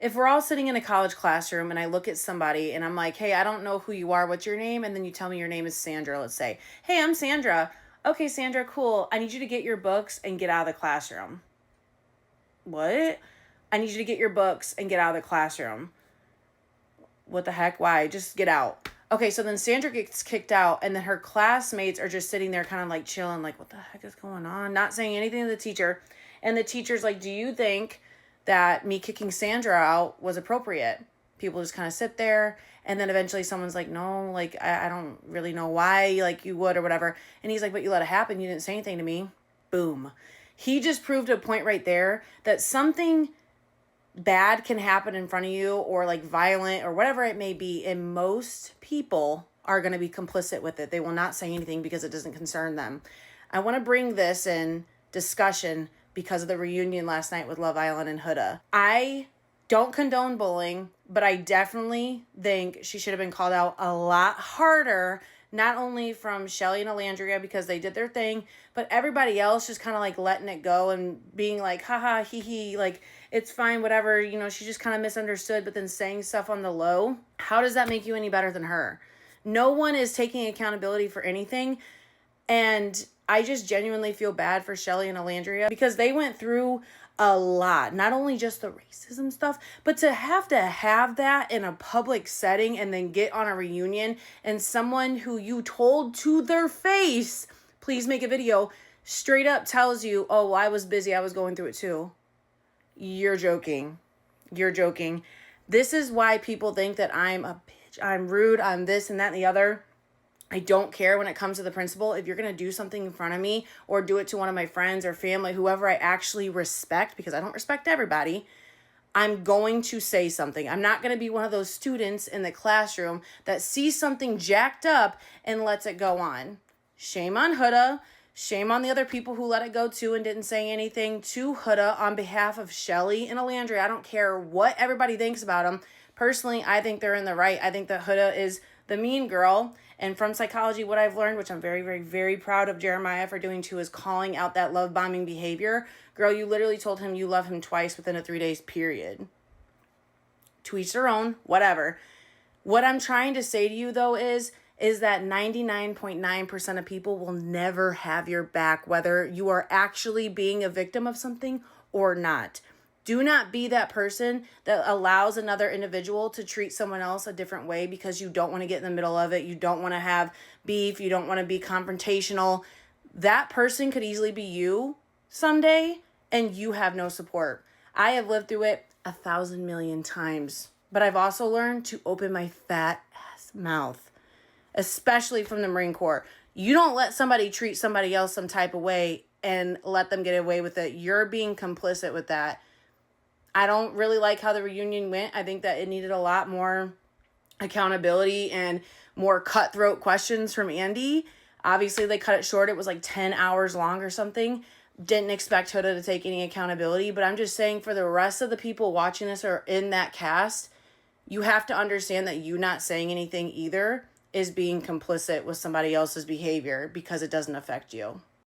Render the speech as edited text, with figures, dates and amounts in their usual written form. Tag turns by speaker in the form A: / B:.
A: If we're all sitting in a college classroom and I look at somebody and I'm like, hey, I don't know who you are. What's your name? And then you tell me your name is Sandra, let's say. Hey, I'm Sandra. Okay, Sandra, cool. I need you to get your books and get out of the classroom. What? I need you to get your books and get out of the classroom. What the heck? Why? Just get out. Okay, so then Sandra gets kicked out, and then her classmates are just sitting there kind of like chilling, like, what the heck is going on? Not saying anything to the teacher. And the teacher's like, do you think that me kicking Sandra out was appropriate? People just kind of sit there, and then eventually someone's like, no, like, I don't really know why, like, you would or whatever. And he's like, but you let it happen. You didn't say anything to me. Boom. He just proved a point right there that something bad can happen in front of you, or like violent or whatever it may be, and most people are going to be complicit with it. They will not say anything because it doesn't concern them. I want to bring this in discussion because of the reunion last night with Love Island and Huda. I don't condone bullying, but I definitely think she should have been called out a lot harder, not only from Shelly and Alandria because they did their thing, but everybody else just kind of like letting it go and being like, haha, hee hee, like, it's fine, whatever, you know, she just kind of misunderstood, but then saying stuff on the low. How does that make you any better than her? No one is taking accountability for anything. And I just genuinely feel bad for Shelly and Alandria because they went through a lot, not only just the racism stuff, but to have that in a public setting and then get on a reunion and someone who you told to their face, please make a video, straight up tells you, oh, well, I was busy, I was going through it too. You're joking. You're joking. This is why people think that I'm a bitch, I'm rude, I'm this and that and the other. I don't care when it comes to the principal. If you're going to do something in front of me or do it to one of my friends or family, whoever I actually respect, because I don't respect everybody, I'm going to say something. I'm not going to be one of those students in the classroom that sees something jacked up and lets it go on. Shame on Huda. Shame on the other people who let it go too and didn't say anything to Huda on behalf of Shelly and Alandria. I don't care what everybody thinks about them. Personally, I think they're in the right. I think that Huda is the mean girl. And from psychology, what I've learned, which I'm very, very, very proud of Jeremiah for doing too, is calling out that love bombing behavior. Girl, you literally told him you love him twice within a 3 days period. To each their own, whatever. What I'm trying to say to you, though, is that 99.9% of people will never have your back, whether you are actually being a victim of something or not. Do not be that person that allows another individual to treat someone else a different way because you don't want to get in the middle of it. You don't want to have beef. You don't want to be confrontational. That person could easily be you someday, and you have no support. I have lived through it 1,000 million times, but I've also learned to open my fat ass mouth, especially from the Marine Corps. You don't let somebody treat somebody else some type of way and let them get away with it. You're being complicit with that. I don't really like how the reunion went. I think that it needed a lot more accountability and more cutthroat questions from Andy. Obviously, they cut it short. It was like 10 hours long or something. Didn't expect Huda to take any accountability. But I'm just saying, for the rest of the people watching this or in that cast, you have to understand that you not saying anything either is being complicit with somebody else's behavior because it doesn't affect you.